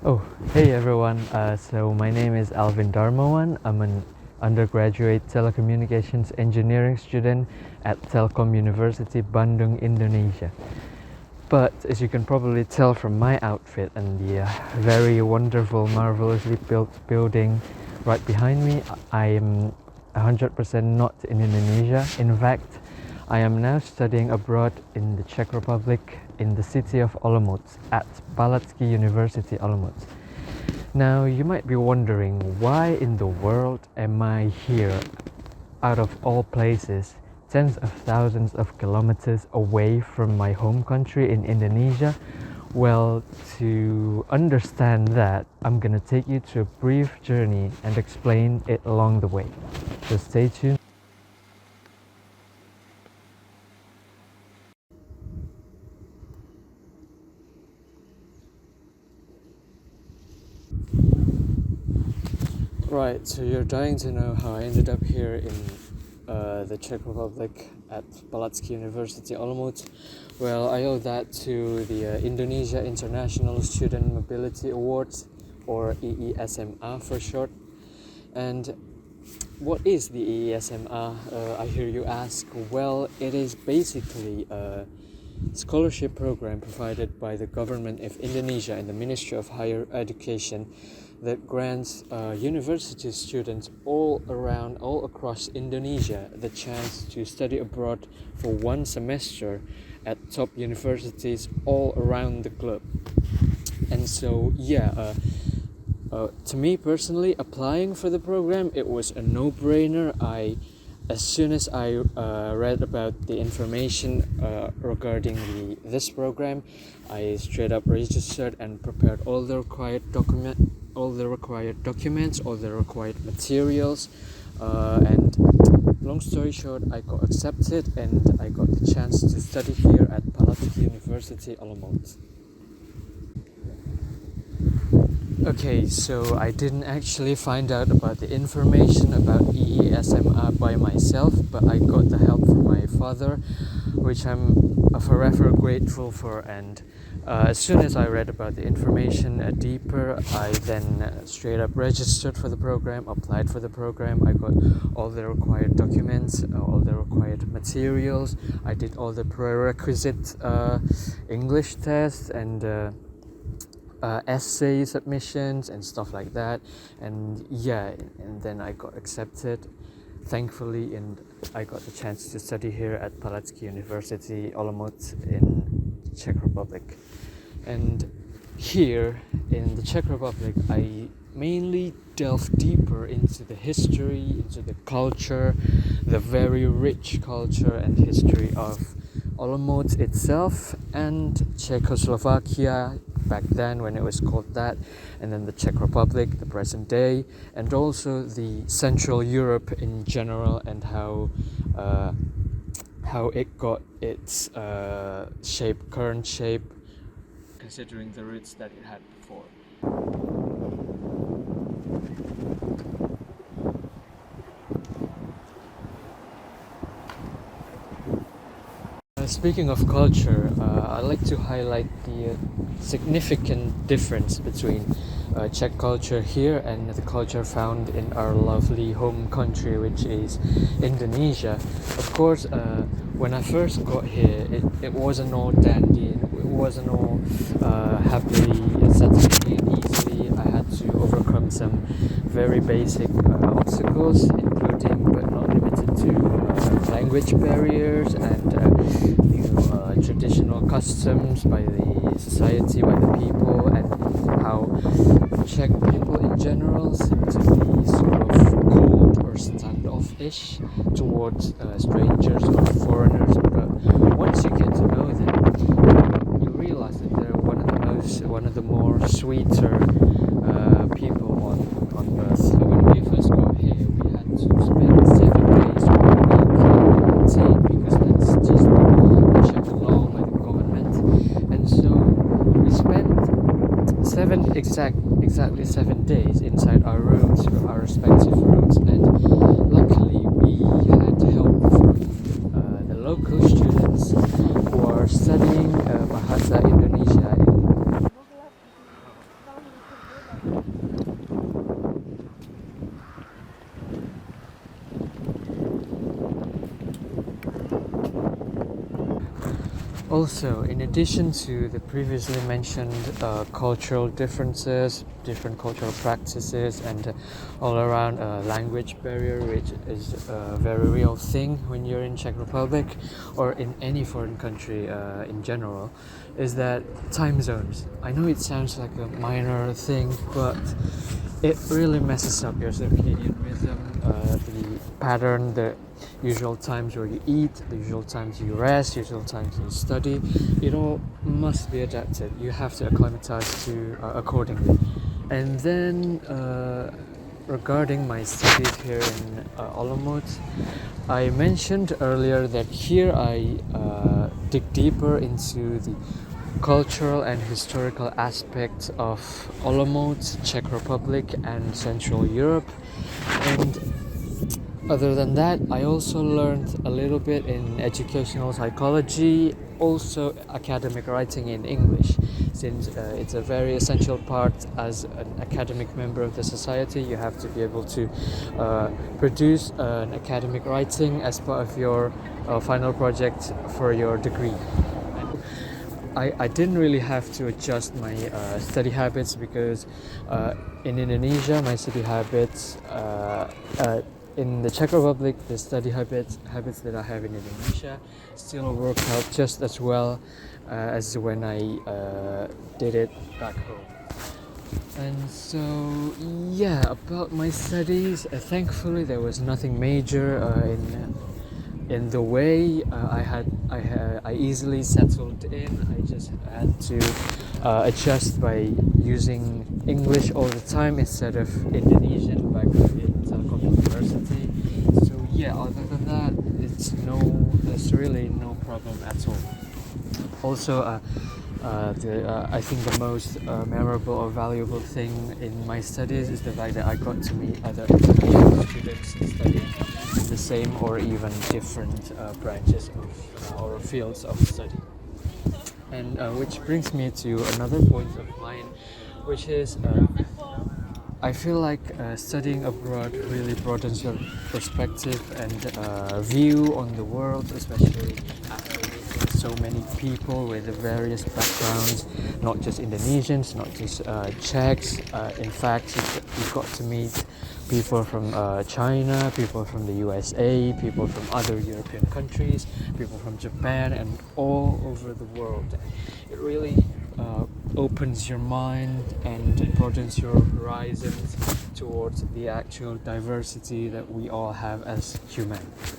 Oh, hey everyone. So my name is Alvin Darmawan. I'm an undergraduate telecommunications engineering student at Telkom University, Bandung, Indonesia. But as you can probably tell from my outfit and the very wonderful, marvelously built building right behind me, I am 100% not in Indonesia. In fact, I am now studying abroad in the Czech Republic in the city of Olomouc at Palacký University, Olomouc. Now, you might be wondering, why in the world am I here, out of all places, tens of thousands of kilometers away from my home country in Indonesia? Well, to understand that, I'm gonna take you to a brief journey and explain it along the way. So stay tuned. Right, so you're dying to know how I ended up here in the Czech Republic at Palacký University, Olomouc. Well, I owe that to the Indonesia International Student Mobility Awards, or IISMA for short. And what is the IISMA, I hear you ask? Well, it is basically a scholarship program provided by the government of Indonesia and the Ministry of Higher Education that grants university students all across Indonesia the chance to study abroad for one semester at top universities all around the globe. And so to me personally, applying for the program, it was a no-brainer. As soon as I read about the information regarding this program, I straight up registered and prepared all the required documents, all the required materials, and long story short, I got accepted and I got the chance to study here at Palacký University, Olomouc. Okay, so I didn't actually find out about the information about IISMA by myself, but I got the help from my father, which I'm forever grateful for. And as soon as I read about the information deeper, I then straight up registered for the program, applied for the program. I got all the required documents, all the required materials. I did all the prerequisite English tests and essay submissions and stuff like that, and then I got accepted, thankfully, and I got the chance to study here at Palacký University, Olomouc in Czech Republic. And here in the Czech Republic, I mainly delve deeper into the history, into the culture, the very rich culture and history of Olomouc itself and Czechoslovakia back then when it was called that, and then the Czech Republic, the present day, and also the Central Europe in general, and how it got its current shape, considering the roots that it had before. Speaking of culture, I'd like to highlight the significant difference between Czech culture here and the culture found in our lovely home country, which is Indonesia. Of course, when I first got here, it wasn't all dandy, it wasn't all happily settling in easily. I had to overcome some very basic obstacles, including but not limited to language barriers and traditional customs by the society, by the people, and how Czech people in general seem to be sort of cold or standoffish towards strangers or foreigners. But once you get to know them, you realize that they're one of the more sweeter people on earth. So when we first got here, we had to spend 7 days or a week because that's just the Czech law by the government. And so we spent exactly 7 days inside our rooms, our respective rooms, and luckily we had help from the local students who are studying Bahasa Indonesia Also, in addition to the previously mentioned cultural differences, different cultural practices, and all around language barrier, which is a very real thing when you're in Czech Republic or in any foreign country in general, is that time zones. I know it sounds like a minor thing, but it really messes up your circadian rhythm, the pattern, the usual times where you eat, the usual times you rest, usual times you study. It all must be adapted. You have to acclimatize to accordingly. And then regarding my studies here in Olomouc, I mentioned earlier that here I dig deeper into the cultural and historical aspects of Olomouc, Czech Republic, and Central Europe. And other than that, I also learned a little bit in educational psychology, also academic writing in English, since it's a very essential part as an academic member of the society. You have to be able to produce an academic writing as part of your final project for your degree. I didn't really have to adjust my study habits because in Indonesia, my study habits in the Czech Republic, the study habits that I have in Indonesia still work out just as well as when I did it back home. And so, yeah, about my studies, thankfully there was nothing major in the way. I easily settled in. I just had to adjust by using English all the time instead of Indonesian back in Telkom University. So yeah, other than that, there's really no problem at all. Also, I think the most memorable or valuable thing in my studies is the fact that I got to meet other international students studying in the same or even different branches of or fields of study. And which brings me to another point of mine, which is I feel like studying abroad really broadens your perspective and view on the world, especially after meeting so many people with various backgrounds, not just Indonesians, not just Czechs. In fact, you got to meet people from China, people from the USA, people from other European countries, people from Japan, and all over the world. It really opens your mind and broadens your horizons towards the actual diversity that we all have as humans.